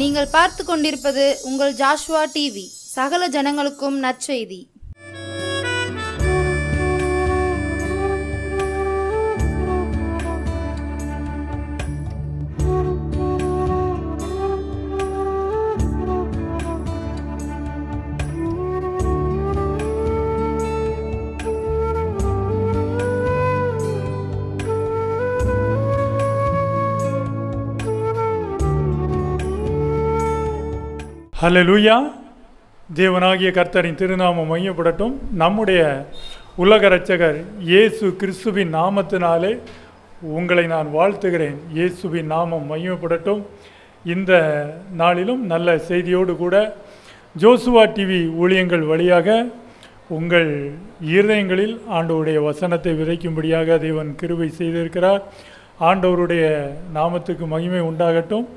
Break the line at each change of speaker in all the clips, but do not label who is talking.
நீங்கள் பார்த்து கொண்டிருப்பது உங்கள் ஜாஷ்வா டிவி. சகல ஜனங்களுக்கும் நற்செய்தி.
ஹல்லேலூயா. தேவனாகிய கர்த்தரின் திருநாமம் மையப்படட்டும். நம்முடைய உலக இரட்சகர் இயேசு கிறிஸ்துவின் நாமத்தினாலே உங்களை நான் வாழ்த்துகிறேன். இயேசுவின் நாமம் மையப்படட்டும். இந்த நாளிலும் நல்ல செய்தியோடு கூட ஜோசுவா டிவி ஊழியங்கள் வழியாக உங்கள் இருதயங்களில் ஆண்டவருடைய வசனத்தை விதைக்கும்படியாக தேவன் கிருபை செய்திருக்கிறார். ஆண்டவருடைய நாமத்துக்கு மகிமை உண்டாகட்டும்.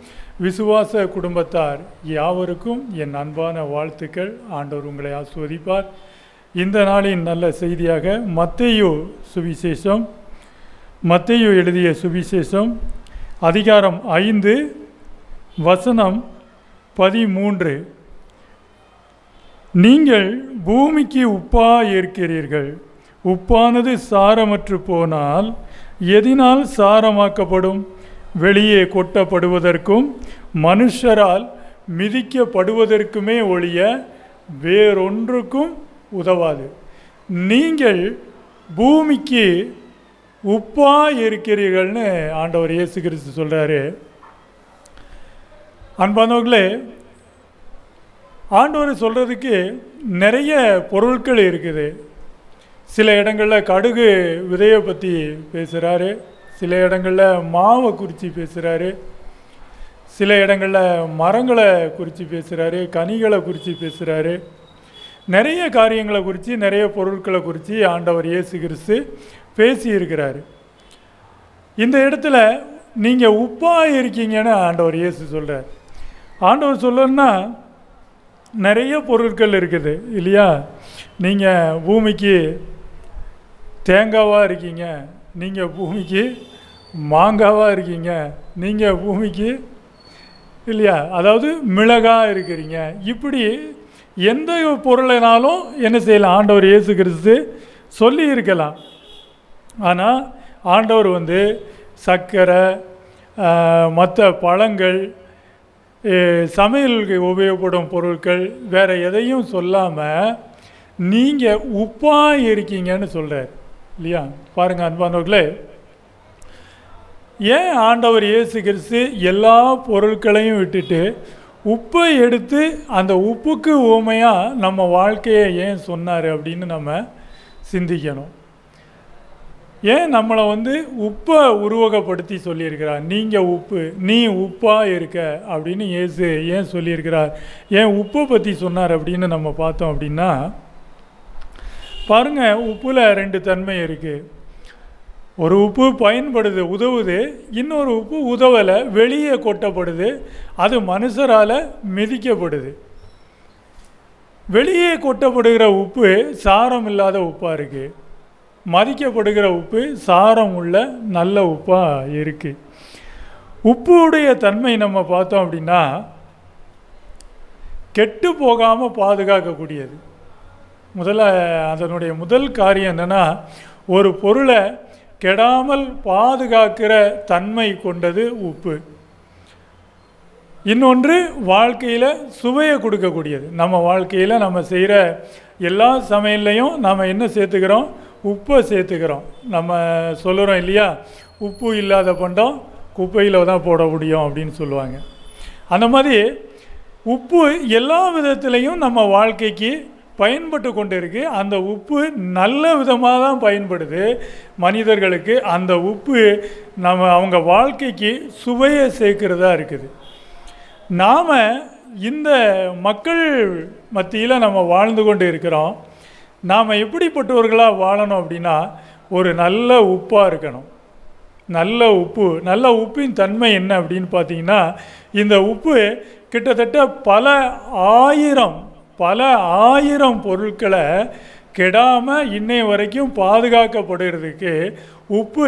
விசுவாச குடும்பத்தார் யாவருக்கும் என் அன்பான வாழ்த்துக்கள். ஆண்டவர் உங்களை ஆசீர்வதிப்பார். இந்த நாளின் நல்ல செய்தியாக மத்தேயு எழுதிய சுவிசேஷம் அதிகாரம் 5 வசனம் 13. நீங்கள் பூமிக்கு உப்பாய் இருக்கிறீர்கள். உப்பானது சாரமற்று போனால் எதினால் சாரமாக்கப்படும்? வெளியே கொட்டப்படுவதற்கும் மனுஷரால் மிதிக்கப்படுவதற்குமே ஒழிய வேறொன்றுக்கும் உதவாது. நீங்கள் பூமிக்கு உப்பாய் இருக்கிறீர்கள்னு ஆண்டவர் இயேசு கிறிஸ்து சொல்கிறாரு. அன்பானவர்களே, ஆண்டவர் சொல்கிறதுக்கு நிறைய பொருட்கள் இருக்குது. சில இடங்களில் கடுகு விதையை பற்றி பேசுகிறாரு, சில இடங்களில் மாவை குறித்து பேசுகிறாரு, சில இடங்களில் மரங்களை குறித்து பேசுகிறாரு, கனிகளை குறித்து பேசுகிறாரு. நிறைய காரியங்களை குறித்து, நிறைய பொருட்களை குறித்து ஆண்டவர் இயேசு கிறிஸ்து பேசியிருக்கிறாரு. இந்த இடத்துல நீங்கள் உப்பாக இருக்கீங்கன்னு ஆண்டவர் இயேசு சொல்கிறார். ஆண்டவர் சொல்லணுன்னா நிறைய பொருட்கள் இருக்குது இல்லையா? நீங்கள் பூமிக்கு தேங்காவாக இருக்கீங்க, நீங்கள் பூமிக்கு மாங்காவாக இருக்கீங்க, நீங்கள் பூமிக்கு இல்லையா, அதாவது மிளகாய் இருக்கிறீங்க. இப்படி எந்த பொருளைனாலும் என்ன செய்யலாம்? ஆண்டவர் இயேசு கிறிஸ்து சொல்லி இருக்கலாம். ஆனால் ஆண்டவர் சர்க்கரை, மற்ற பழங்கள், சமையலுக்கு உபயோகப்படும் பொருட்கள், வேறு எதையும் சொல்லாமல் நீங்கள் உப்பாக இருக்கீங்கன்னு சொல்கிறார் இல்லையா? பாருங்கள் அன்பானவர்களே, ஏன் ஆண்டவர் இயேசு கிறிஸ்து எல்லா பொருட்களையும் விட்டுட்டு உப்பை எடுத்து அந்த உப்புக்கு உவமையாக நம்ம வாழ்க்கையை ஏன் சொன்னார் அப்படின்னு நம்ம சிந்திக்கணும். ஏன் நம்மளை உப்பை உருவகப்படுத்தி சொல்லியிருக்கிறார்? நீங்கள் உப்பு, நீ உப்பாக இருக்க அப்படின்னு இயேசு ஏன் சொல்லியிருக்கிறார்? ஏன் உப்பை பற்றி சொன்னார் அப்படின்னு நம்ம பார்த்தோம் அப்படின்னா, பாருங்கள், உப்பில் 2 தன்மை இருக்குது. ஒரு உப்பு பயன்படுது, உதவுது. இன்னொரு உப்பு உதவலை, வெளியே கொட்டப்படுது. அது மனுஷரால் மிதிக்கப்படுது. வெளியே கொட்டப்படுகிற உப்பு சாரம் இல்லாத உப்பாக இருக்குது. மதிக்கப்படுகிற உப்பு சாரம் உள்ள நல்ல உப்பாக இருக்குது. உப்புடைய தன்மை நம்ம பார்த்தோம் அப்படின்னா கெட்டு போகாமல் பாதுகாக்கக்கூடியது. அதனுடைய முதல் காரியம் என்னென்னா, ஒரு பொருளை கெடாமல் பாதுகாக்கிற தன்மை கொண்டது உப்பு. இன்னொன்று வாழ்க்கையில் சுவையை கொடுக்கக்கூடியது. நம்ம வாழ்க்கையில் நம்ம செய்கிற எல்லா சமையல்லையும் நம்ம என்ன சேர்த்துக்கிறோம்? உப்பை சேர்த்துக்கிறோம். நம்ம சொல்லுகிறோம் இல்லையா, உப்பு இல்லாத பண்டம் குப்பையில் தான் போட முடியும் அப்படின்னு சொல்லுவாங்க. அந்த மாதிரி உப்பு எல்லா விதத்துலேயும் நம்ம வாழ்க்கைக்கு பயன்பட்டு கொண்டு இருக்குது. அந்த உப்பு நல்ல விதமாக தான் பயன்படுது மனிதர்களுக்கு. அந்த உப்பு அவங்க வாழ்க்கைக்கு சுவையை சேர்க்கிறதா இருக்குது. நாம் இந்த மக்கள் மத்தியில் நம்ம வாழ்ந்து கொண்டு இருக்கிறோம். நாம் எப்படிப்பட்டவர்களாக வாழணும் அப்படின்னா, ஒரு நல்ல உப்பாக இருக்கணும். நல்ல உப்பு. நல்ல உப்பின் தன்மை என்ன அப்படின்னு பார்த்தீங்கன்னா, இந்த உப்பு கிட்டத்தட்ட பல ஆயிரம் பொருட்களை கெடாமல் இன்னைய வரைக்கும் பாதுகாக்கப்படுறதுக்கு உப்பு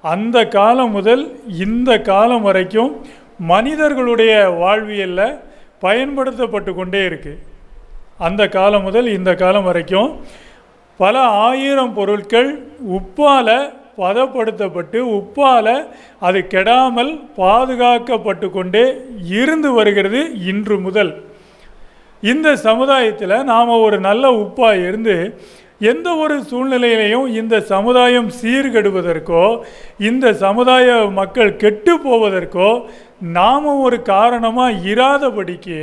அந்த காலம் முதல் இந்த காலம் வரைக்கும் மனிதர்களுடைய வாழ்வியலில் பயன்படுத்தப்பட்டு கொண்டே இருக்குது. அந்த காலம் முதல் இந்த காலம் வரைக்கும் பல ஆயிரம் பொருட்கள் உப்பால் பதப்படுத்தப்பட்டு உப்பால் அது கெடாமல் பாதுகாக்கப்பட்டு கொண்டே இருந்து வருகிறது. இன்று முதல் இந்த சமுதாயத்தில் நாம் ஒரு நல்ல உப்பாக இருந்து எந்த ஒரு சூழ்நிலையிலையும் இந்த சமுதாயம் சீர்கெடுவதற்கோ இந்த சமுதாய மக்கள் கெட்டு போவதற்கோ நாம் ஒரு காரணமாக இராதபடிக்கு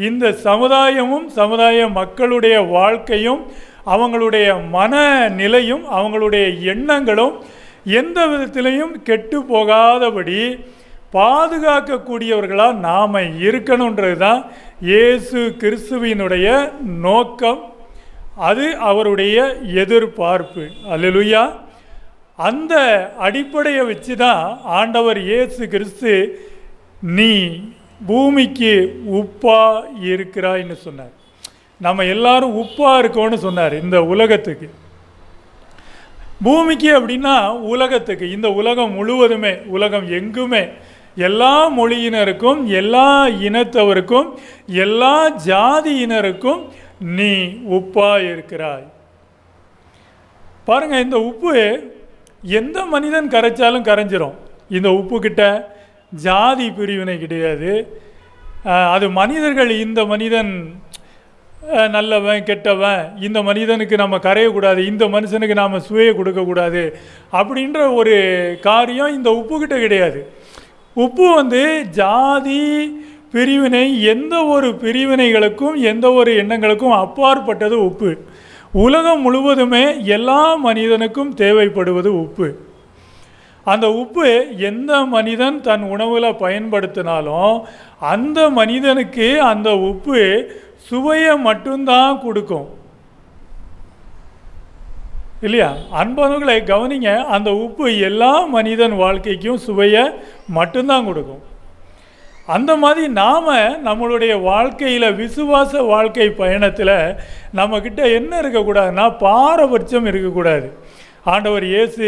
இந்த சமுதாயமும் சமுதாய மக்களுடைய வாழ்க்கையும் அவங்களுடைய மனநிலையும் அவங்களுடைய எண்ணங்களும் எந்த விதத்திலையும் கெட்டு போகாதபடி பாதுகாக்கக்கூடியவர்களாக நாம் இருக்கணுன்றது தான் இயேசு கிறிஸ்துவினுடைய நோக்கம். அது அவருடைய எதிர்பார்ப்பு. அல்லேலூயா. அந்த அடிப்படையை வச்சு தான் ஆண்டவர் இயேசு கிறிஸ்து நீ பூமிக்கு உப்பா இருக்கிறாய்ன்னு சொன்னார். நம்ம எல்லாரும் உப்பாக இருக்கோன்னு சொன்னார். இந்த உலகத்துக்கு, பூமிக்கு அப்படின்னா உலகத்துக்கு, இந்த உலகம் முழுவதுமே, உலகம் எங்குமே எல்லா மொழியினருக்கும் எல்லா இனத்தவருக்கும் எல்லா ஜாதியினருக்கும் நீ உப்பா இருக்கிறாய். பாருங்க, இந்த உப்பு எந்த மனிதன் கரைச்சாலும் கரைஞ்சிரும். இந்த உப்பு கிட்ட ஜாதி பிரிவினை கிடையாது. அது மனிதர்கள், இந்த மனிதன் நல்லவன் கெட்டவன், இந்த மனிதனுக்கு நம்ம கரையக்கூடாது, இந்த மனுஷனுக்கு நாம் சுவையை கொடுக்கக்கூடாது அப்படின்ற ஒரு காரியம் இந்த உப்புக்கிட்ட கிடையாது. உப்பு ஜாதி பிரிவினை, எந்த ஒரு பிரிவினைகளுக்கும் எந்த ஒரு எண்ணங்களுக்கும் அப்பாற்பட்டது உப்பு. உலகம் முழுவதுமே எல்லா மனிதனுக்கும் தேவைப்படுவது உப்பு. அந்த உப்பு எந்த மனிதன் தன் உணவில் பயன்படுத்தினாலும் அந்த மனிதனுக்கு அந்த உப்பு சுவையை மட்டும்தான் கொடுக்கும், இல்லையா? அன்பானவர்களை கவனிங்க, அந்த உப்பு எல்லா மனிதன் வாழ்க்கைக்கும் சுவையை மட்டும்தான் கொடுக்கும். அந்த மாதிரி நாம் நம்மளுடைய வாழ்க்கையில், விசுவாச வாழ்க்கை பயணத்தில் நம்மக்கிட்ட என்ன இருக்கக்கூடாதுன்னா பாரபட்சம் இருக்கக்கூடாது. ஆண்டவர் இயேசு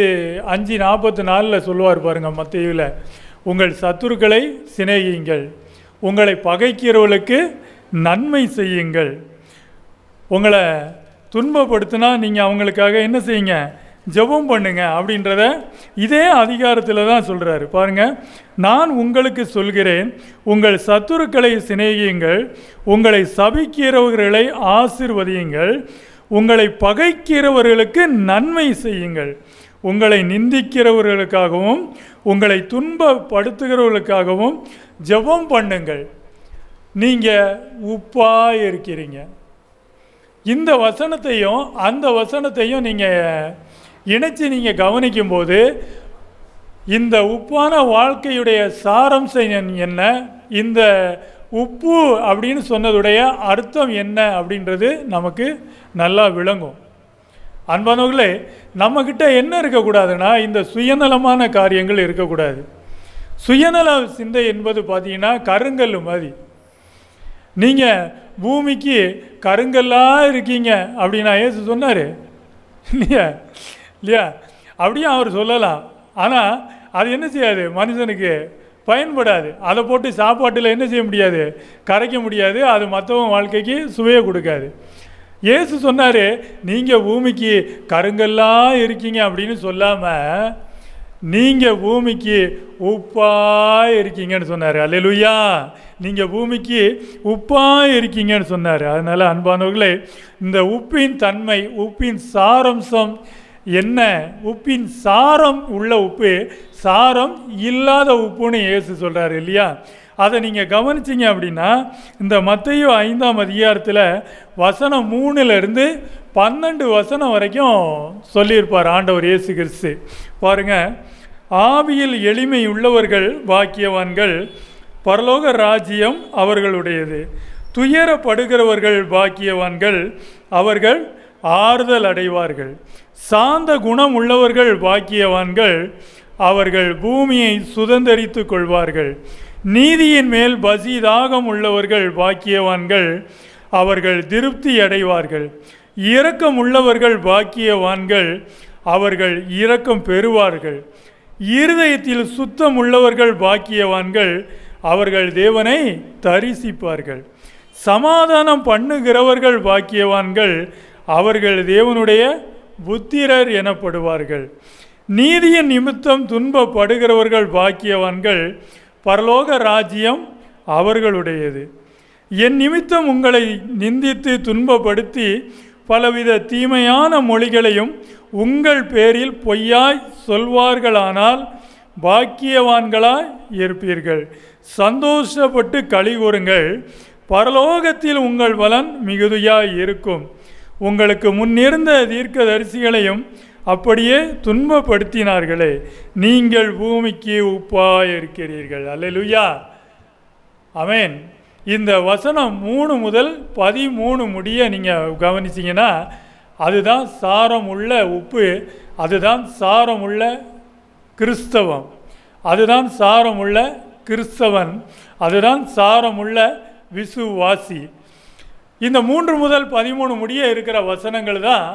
5:44 சொல்லுவார் பாருங்க, மத்தேயுவில், உங்கள் சத்துருக்களை சிநேகியுங்கள், உங்களை பகைக்கிறவர்களுக்கு நன்மை செய்யுங்கள், உங்களை துன்பப்படுத்தினா நீங்கள் அவங்களுக்காக என்ன செய்யுங்க, ஜெபம் பண்ணுங்க அப்படின்றத இதே அதிகாரத்தில் தான் சொல்கிறாரு. பாருங்கள், நான் உங்களுக்கு சொல்கிறேன், உங்கள் சத்துருக்களை சிநேகியுங்கள், உங்களை சபிக்கிறவர்களை ஆசீர்வதியுங்கள், உங்களை பகைக்கிறவர்களுக்கு நன்மை செய்யுங்கள், உங்களை நிந்திக்கிறவர்களுக்காகவும் உங்களை துன்பப்படுத்துகிறவர்களுக்காகவும் ஜெபம் பண்ணுங்கள், நீங்கள் உப்பாக இருக்கிறீங்க. இந்த வசனத்தையும் அந்த வசனத்தையும் நீங்கள் இணைச்சி நீங்கள் கவனிக்கும்போது இந்த உப்பான வாழ்க்கையுடைய சாரம்சம் என்ன, இந்த உப்பு அப்படின்னு சொன்னதுடைய அர்த்தம் என்ன அப்படின்றது நமக்கு நல்லா விளங்கும். அன்பானவர்களே, நம்மக்கிட்ட என்ன இருக்கக்கூடாதுன்னா இந்த சுயநலமான காரியங்கள் இருக்கக்கூடாது. சுயநல சிந்தை என்பது பார்த்தீங்கன்னா கருங்கல் மாதிரி. நீங்கள் பூமிக்கு கருங்கல்லாக இருக்கீங்க அப்படின்னா இயேசு சொன்னார் இல்லையா? இல்லையா? அப்படியே அவர் சொல்லலாம். ஆனால் அது என்ன செய்யாது, மனுஷனுக்கு பயன்படாது. அதை போட்டு சாப்பாட்டில் என்ன செய்ய முடியாது, கரைக்க முடியாது. அது மற்றவங்க வாழ்க்கைக்கு சுவையை கொடுக்காது. இயேசு சொன்னார், நீங்கள் பூமிக்கு கருங்கல்லாக இருக்கீங்க அப்படின்னு சொல்லாமல் நீங்கள் பூமிக்கு உப்பாக இருக்கீங்கன்னு சொன்னார். அல்லேலூயா. நீங்கள் பூமிக்கு உப்பாக இருக்கீங்கன்னு சொன்னார். அதனால் அன்பானவர்களே, இந்த உப்பின் தன்மை, உப்பின் சாரம்சம் என்ன, உப்பின் சாரம் உள்ள உப்பு, சாரம் இல்லாத உப்புன்னு இயேசு சொல்கிறார் இல்லையா? அதை நீங்கள் கவனிச்சிங்க அப்படின்னா இந்த மத்தேயு 5ஆம் அதிகாரத்தில் வசனம் 3லேருந்து 12 வசனம் வரைக்கும் சொல்லியிருப்பார் ஆண்டவர் இயேசு கிறிஸ்து. பாருங்கள், ஆவியில் எளிமை உள்ளவர்கள் பாக்கியவான்கள், பரலோக ராஜ்யம் அவர்களுடையது. துயரப்படுகிறவர்கள் பாக்கியவான்கள், அவர்கள் ஆறுதல் அடைவார்கள். சாந்த குணம் உள்ளவர்கள் பாக்கியவான்கள், அவர்கள் பூமியை சுதந்தரித்து கொள்வார்கள். நீதியின் மேல் பசி தாகம் உள்ளவர்கள் பாக்கியவான்கள், அவர்கள் திருப்தி அடைவார்கள். இரக்கம் உள்ளவர்கள் பாக்கியவான்கள், அவர்கள் இரக்கம் பெறுவார்கள். இருதயத்தில் சுத்தம் உள்ளவர்கள் பாக்கியவான்கள், அவர்கள் தேவனை தரிசிப்பார்கள். சமாதானம் பண்ணுகிறவர்கள் பாக்கியவான்கள், அவர்கள் தேவனுடைய புத்திரர் எனப்படுவார்கள். நீதியின் நிமித்தம் துன்பப்படுகிறவர்கள் பாக்கியவான்கள், பரலோக ராஜ்யம் அவர்களுடையது. என் நிமித்தம் உங்களை நிந்தித்து துன்பப்படுத்தி பலவித தீமையான மொழிகளையும் உங்கள் பேரில் பொய்யாய் சொல்வார்களானால் பாக்கியவான்களாய் இருப்பீர்கள். சந்தோஷப்பட்டு களி கூறுங்கள், பரலோகத்தில் உங்கள் பலன் மிகுதியாய் இருக்கும். உங்களுக்கு முன்னிருந்த தீர்க்கதரிசிகளையும் அப்படியே துன்பப்படுத்தினார்களே, நீங்கள் பூமிக்கு உப்பாய் இருக்கிறீர்கள். அல்லேலூயா, ஆமென். இந்த வசனம் 3 முதல் 13 முடிய நீங்கள் கவனிச்சிங்கன்னா அதுதான் சாரம் உள்ள உப்பு, அதுதான் சாரம் உள்ள கிறிஸ்தவம், அதுதான் சாரம் உள்ள கிறிஸ்தவன், அதுதான் சாரம் உள்ள விசுவாசி. இந்த 3 முதல் 13 முடிய இருக்கிற வசனங்கள் தான்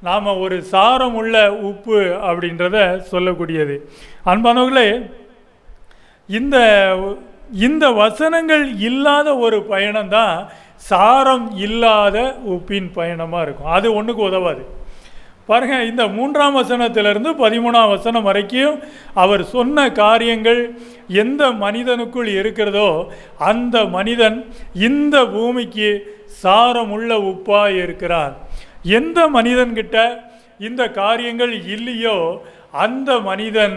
நாம் ஒரு சாரம் உள்ள உப்பு அப்படின்றத சொல்லக்கூடியது. அன்பானவர்களே, இந்த வசனங்கள் இல்லாத ஒரு பயணம்தான் சாரம் இல்லாத உப்பின் பயணமாக இருக்கும். அது ஒன்றுக்கு உதவாது. பாருங்கள், இந்த 3ஆம் வசனத்திலிருந்து 13ஆம் வசனம் வரைக்கும் அவர் சொன்ன காரியங்கள் எந்த மனிதனுக்குள் இருக்கிறதோ அந்த மனிதன் இந்த பூமிக்கு சாரமுள்ள உப்பாய் இருக்கிறான். எந்த மனிதன்கிட்ட இந்த காரியங்கள் இல்லையோ அந்த மனிதன்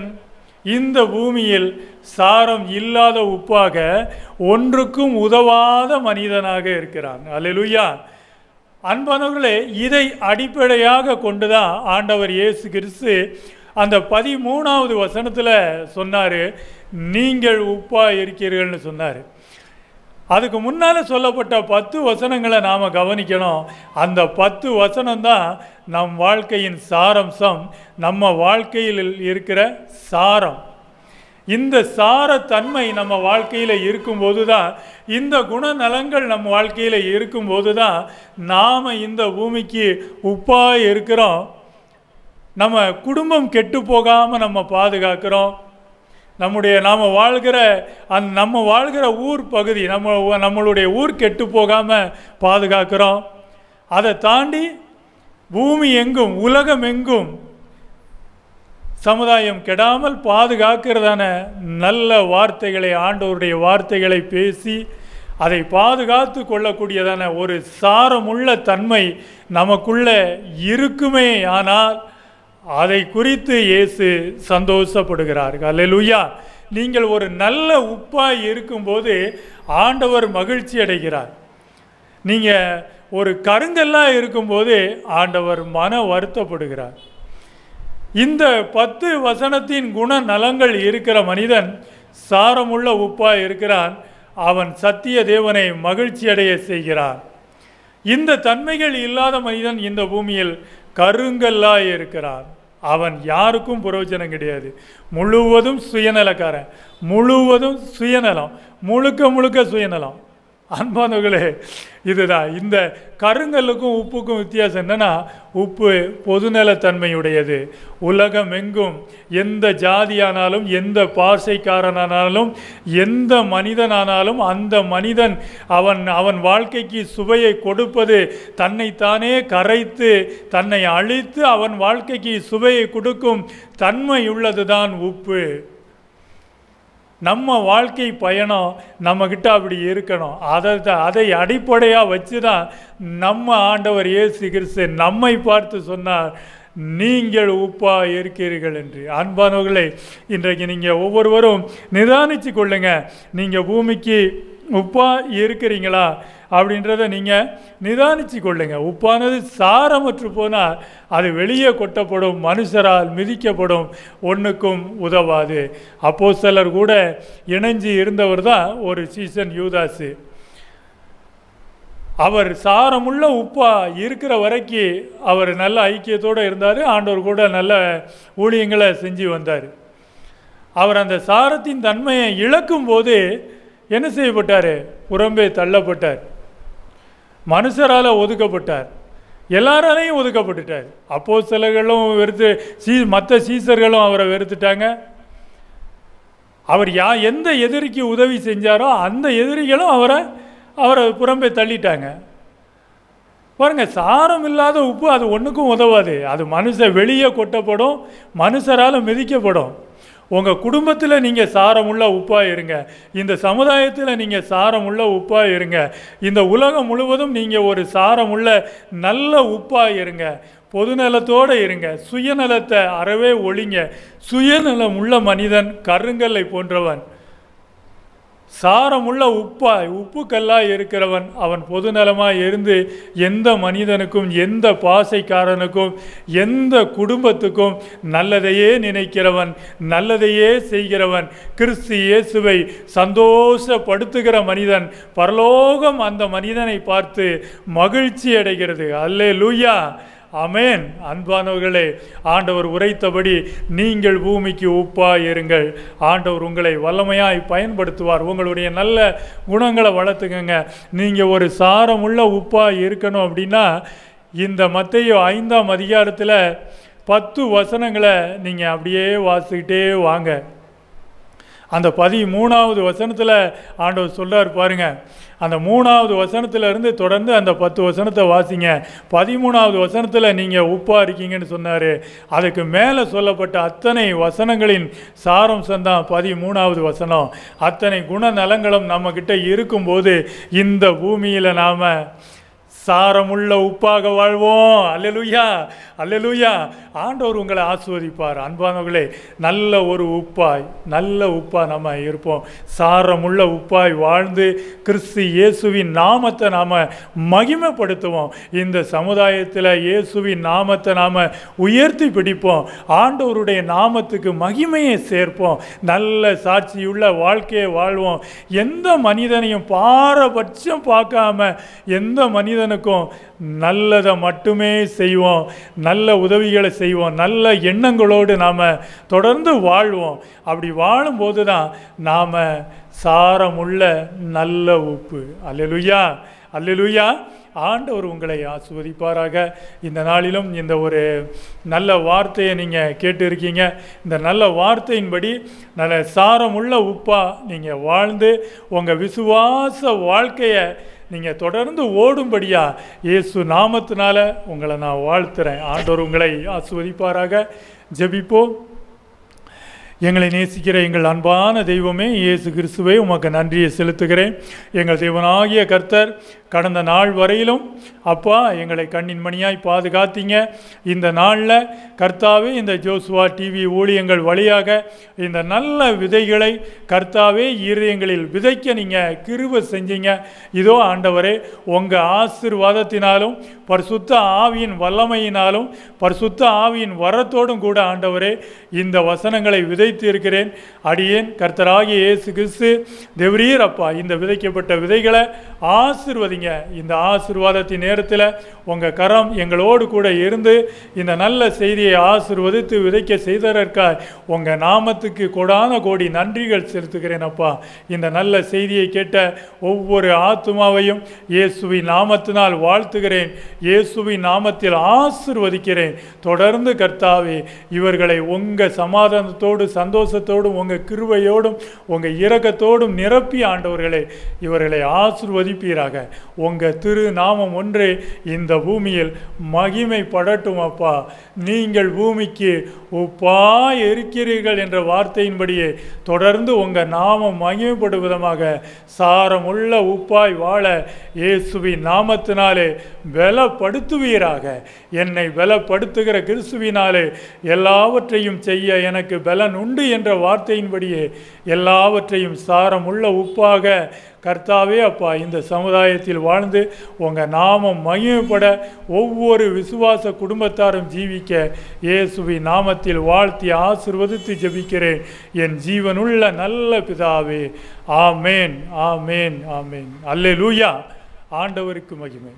இந்த பூமியில் சாரம் இல்லாத உப்பாக ஒன்றுக்கும் உதவாத மனிதனாக இருக்கிறான். அல்லேலூயா. அன்பானவர்களே, இதை அடிப்படையாக கொண்டுதான் ஆண்டவர் இயேசு கிறிஸ்து அந்த 13ஆவது வசனத்தில் சொன்னார், நீங்கள் உப்பா இருக்கிறீர்கள்னு சொன்னார். அதுக்கு முன்னால் சொல்லப்பட்ட 10 வசனங்களை நாம் கவனிக்கணும். அந்த 10 வசனம்தான் நம் வாழ்க்கையின் சாரம்சம், நம்ம வாழ்க்கையில் இருக்கிற சாரம். இந்த சாரத்தன்மை நம்ம வாழ்க்கையில் இருக்கும்போது தான், இந்த குணநலங்கள் நம்ம வாழ்க்கையில் இருக்கும்போது தான் நாம் இந்த பூமிக்கு உப்பாக இருக்கிறோம். நம்ம குடும்பம் கெட்டு போகாமல் நம்ம பாதுகாக்கிறோம். நம்ம வாழ்கிற ஊர் பகுதி, நம்மளுடைய ஊர் கெட்டு போகாமல் பாதுகாக்கிறோம். அதை தாண்டி பூமி எங்கும், உலகம் எங்கும் சமுதாயம் கெடாமல் பாதுகாக்கிறதான நல்ல வார்த்தைகளை, ஆண்டவருடைய வார்த்தைகளை பேசி அதை பாதுகாத்து கொள்ளக்கூடியதான ஒரு சாரமுள்ள தன்மை நமக்குள்ளே இருக்குமே. ஆனால் அதை குறித்து இயேசு சந்தோஷப்படுகிறார். அல்லேலூயா. நீங்கள் ஒரு நல்ல உப்பாய் இருக்கும்போது ஆண்டவர் மகிழ்ச்சி அடைகிறார். நீங்கள் ஒரு கருங்கல்லாக இருக்கும்போது ஆண்டவர் மன வருத்தப்படுகிறார். இந்த 10 வசனத்தின் குணநலங்கள் இருக்கிற மனிதன் சாரமுள்ள உப்பாய் இருக்கிறான். அவன் சத்திய தேவனை மகிழ்ச்சி அடைய செய்கிறான். இந்த தன்மைகள் இல்லாத மனிதன் இந்த பூமியில் கருங்கல்லாய் இருக்கிறான். அவன் யாருக்கும் பிரயோஜனம் கிடையாது. முழுவதும் சுயநலக்காரன், முழுவதும் சுயநலம், முழுக்க சுயநலம். அன்பானவர்களே, இதுதான் இந்த கருங்கல்லுக்கும் உப்புக்கும் வித்தியாசம். என்னன்னா, உப்பு பொதுநலத்தன்மையுடையது. உலகம் எங்கும் எந்த ஜாதியானாலும், எந்த பாசைக்காரனானாலும், எந்த மனிதனானாலும் அந்த மனிதன் அவன் வாழ்க்கைக்கு சுவையை கொடுப்பது, தன்னைத்தானே கரைத்து தன்னை அழித்து அவன் வாழ்க்கைக்கு சுவையை கொடுக்கும் தன்மையுள்ளது தான் உப்பு. நம்ம வாழ்க்கை பயணம் நம்மக்கிட்ட அப்படி இருக்கணும். அதை அடிப்படையாக வச்சு தான் நம்ம ஆண்டவர் இயேசு கிறிஸ்து நம்மை பார்த்து சொன்னார், நீங்கள் உப்பா இருக்கிறீர்கள் என்று. அன்பானவர்களே, இன்றைக்கு நீங்கள் ஒவ்வொருவரும் நிதானித்து கொள்ளுங்க. நீங்கள் பூமிக்கு உப்பா இருக்கிறீங்களா அப்படின்றத நீங்கள் நிதானித்து கொள்ளுங்க. உப்பானது சாரமற்று போனால் அது வெளியே கொட்டப்படும், மனுஷரால் மிதிக்கப்படும், ஒன்றுக்கும் உதவாது. அப்போஸ்தலர் கூட இணைஞ்சு இருந்தவர் தான் ஒரு சீசன் யூதாசு. அவர் சாரமுள்ள உப்பா இருக்கிற வரைக்கும் அவர் நல்ல ஐக்கியத்தோடு இருந்தார். ஆண்டவர் கூட நல்ல ஊழியங்களை செஞ்சு வந்தார். அவர் அந்த சாரத்தின் தன்மையை இழக்கும் போது என்ன செய்யப்பட்டார்? புறம்பே தள்ளப்பட்டார், மனுஷரால் ஒதுக்கப்பட்டார், எல்லாராலையும் ஒதுக்கப்பட்டுட்டார். அப்போஸ் சிலர்களும் மற்ற சீசர்களும் அவரை வெறுத்துட்டாங்க. 12 வசனத்தில் சொல்கிறார், நீங்கள் உப்பா இருக்கிறீர்கள் என்று. அன்பானவர்களே, இந்த சாரமுள்ள உப்பு இருக்கிற வரைக்கும் அவர் சாரமுள்ள உப்பா இருக்கிறார். அவர் சாரமுள்ள உப்பா இருக்கிற வரைக்கும் அவர் நல்ல ஊழியங்களை செஞ்சு வந்தார். அவர் அந்த சாரத்தின் தன்மையை இழக்கும் போது என்ன செய்யப்பட்டார்? புறம்பே தள்ளப்பட்டார், மனுஷரால் ஒதுக்கப்பட்டார், எல்லாராலையும் ஒதுக்கப்பட்டுட்டார். அப்போஸ் சிலர்களும் வெறுத்துட்டாங்க. அவர் எந்த எதிரிக்கு உதவி செஞ்சாரோ அந்த எதிரிகளும் அவரை புறம்பே தள்ளிட்டாங்க. பாருங்கள், சாரம் இல்லாத உப்பு அது ஒன்றுக்கும் உதவாது. அது வெளியே கொட்டப்படும், மனுஷரால் மிதிக்கப்படும். உங்கள் குடும்பத்தில் நீங்கள் சாரமுள்ள உப்பாக இருங்க, இந்த சமுதாயத்தில் நீங்கள் சாரமுள்ள உப்பாக இருங்க, இந்த உலகம் முழுவதும் நீங்கள் ஒரு சாரமுள்ள நல்ல உப்பாக இருங்க. பொதுநலத்தோடு இருங்க, சுயநலத்தை அறவே ஒழிங்க. சுயநலம் உள்ள மனிதன் கருங்கல்லை போன்றவன். சாரமுள்ள உப்புக்கல்லாக இருக்கிறவன் அவன் பொதுநலமாக இருந்து எந்த மனிதனுக்கும், எந்த பாசைக்காரனுக்கும், எந்த குடும்பத்துக்கும் நல்லதையே நினைக்கிறவன், நல்லதையே செய்கிறவன். கிறிஸ்து இயேசுவை சந்தோஷப்படுத்துகிற மனிதன், பரலோகம் அந்த மனிதனை பார்த்து மகிழ்ச்சி அடைகிறது. அல்லேலூயா, ஆமென். அன்பானவர்களே, ஆண்டவர் உரைத்தபடி நீங்கள் பூமிக்கு உப்பாய் இருங்கள். ஆண்டவர் உங்களை வல்லமையாய் பயன்படுத்துவார். உங்களுடைய நல்ல குணங்களை வளர்த்துக்கங்க. நீங்கள் ஒரு சாரமுள்ள உப்பாய் இருக்கணும் அப்படின்னா இந்த மத்தேயு 5ஆம் அதிகாரத்தில் 10 வசனங்களை நீங்கள் அப்படியே வாசிக்கிட்டே வாங்க. அந்த 13வது வசனத்தில் ஆண்டவர் சொல்கிறார் பாருங்க. அந்த 3வது வசனத்திலிருந்து தொடர்ந்து அந்த 10 வசனத்தை வாசிங்க. 13வது வசனத்தில் நீங்கள் உப்பாக இருக்கீங்கன்னு சொன்னார். அதுக்கு மேலே சொல்லப்பட்ட அத்தனை வசனங்களின் சாரம் தான் 13வது வசனம். அத்தனை குணநலங்களும் நம்மக்கிட்ட இருக்கும்போது இந்த பூமியில் நாம் சாரமுள்ள உப்பாக வாழ்வோம். அல்லேலூயா, அல்லேலூயா. ஆண்டவர் உங்களை ஆசீர்வதிப்பார். அன்பானவர்களே, நல்ல ஒரு உப்பாய், நல்ல உப்பாக நம்ம இருப்போம். சாரமுள்ள உப்பாய் வாழ்ந்து கிறிஸ்து இயேசுவின் நாமத்தை நாம் மகிமைப்படுத்துவோம். இந்த சமுதாயத்தில் இயேசுவின் நாமத்தை நாம் உயர்த்தி பிடிப்போம். ஆண்டவருடைய நாமத்துக்கு மகிமையை சேர்ப்போம். நல்ல சாட்சியுள்ள வாழ்க்கையை வாழ்வோம். எந்த மனிதனையும் பாரபட்சம் பார்க்காம எந்த மனிதனுக்கும் நல்லதை மட்டுமே செய்வோம். நல்ல உதவிகளை செய்வோம். நல்ல எண்ணங்களோடு நாம் தொடர்ந்து வாழ்வோம். அப்படி வாழும்போது தான் நாம் சாரமுள்ள நல்ல உப்பு. அல்லேலூயா, அல்லேலூயா. ஆண்டவர் உங்களை ஆசீர்வதிப்பாராக. இந்த நாளிலும் இந்த ஒரு நல்ல வார்த்தையை நீங்கள் கேட்டிருக்கீங்க. இந்த நல்ல வார்த்தையின்படி நல்ல சாரமுள்ள உப்பாக நீங்கள் வாழ்ந்து உங்கள் விசுவாச வாழ்க்கையை நீங்கள் தொடர்ந்து ஓடும்படியா இயேசு நாமத்தினால உங்களை நான் வாழ்த்துறேன். ஆண்டவர் உங்களை ஆசீர்வதிப்பாராக. ஜெபிப்போம். எங்களை நேசிக்கிற எங்கள் அன்பான தெய்வமே இயேசு கிறிஸ்துவே, உமக்கு நன்றியை செலுத்துகிறேன். எங்கள் தேவனாகிய கர்த்தர், கடந்த நாள் வரையிலும் அப்பா எங்களை கண்ணின் மணியாய் பாதுகாத்தீங்க. இந்த நாளில் கர்த்தாவே இந்த ஜோசுவா டிவி ஊழியங்கள் வழியாக இந்த நல்ல விதைகளை கர்த்தாவே இருதயங்களில் விதைக்க நீங்கள் கிருபை செஞ்சீங்க. இதோ ஆண்டவரே, உங்கள் ஆசீர்வாதத்தினாலும் பரிசுத்த ஆவியின் வல்லமையினாலும் பரிசுத்த ஆவியின் வரத்தோடும் கூட ஆண்டவரே இந்த வசனங்களை விதைத்து இருக்கிறேன். அடியேன் கர்த்தராகிய இயேசு கிறிஸ்து தேவரீர் அப்பா இந்த விதைக்கப்பட்ட விதைகளை ஆசீர்வதிங்க. இந்த ஆசீர்வாதத்தின் நேரத்தில் உங்கள் கரம் எங்களோடு கூட இருந்து இந்த நல்ல செய்தியை ஆசீர்வதித்து விதைக்க செய்ததற்காய் உங்கள் நாமத்துக்கு கொடான கோடி நன்றிகள் செலுத்துகிறேன் அப்பா. இந்த நல்ல செய்தியை கேட்ட ஒவ்வொரு ஆத்துமாவையும் இயேசுவின் நாமத்தினால் வாழ்த்துகிறேன். இயேசுவின் நாமத்தில் ஆசீர்வதிக்கிறேன். தொடர்ந்து கர்த்தாவே இவர்களை உங்கள் சமாதானத்தோடு சந்தோஷத்தோடும் உங்கள் கிருபையோடும் உங்கள் இரக்கத்தோடும் நிரப்பி ஆண்டவர்களே இவர்களை ஆசீர்வதிப்பீராக. உங்கள் திரு நாமம் ஒன்றே இந்த பூமியில் மகிமைப்படட்டும் அப்பா. நீங்கள் பூமிக்கு உப்பாய் இருக்கிறீர்கள் என்ற வார்த்தையின்படியே தொடர்ந்து உங்கள் நாமம் மகிமைப்படும் விதமாக சாரமுள்ள உப்பாய் வாழ இயேசுவின் நாமத்தினாலே பலப்படுத்துவீராக. என்னை பலப்படுத்துகிற கிறிஸ்துவினாலே எல்லாவற்றையும் செய்ய எனக்கு பலன் உண்டு என்ற வார்த்தையின்படியே எல்லாவற்றையும் சாரமுள்ள உப்பாக கர்த்தாவே அப்பா இந்த சமுதாயத்தில் வாழ்ந்து உங்கள் நாமம் மகிமைப்பட ஒவ்வொரு விசுவாச குடும்பத்தாரும் ஜீவிக்க இயேசுவின் நாமத்தில் வாழ்த்தி ஆசீர்வதித்து ஜெபிக்கிறேன் என் ஜீவனுள்ள நல்ல பிதாவே. ஆமேன், ஆமேன், ஆமேன். அல்லேலூயா. ஆண்டவருக்கு மகிமை.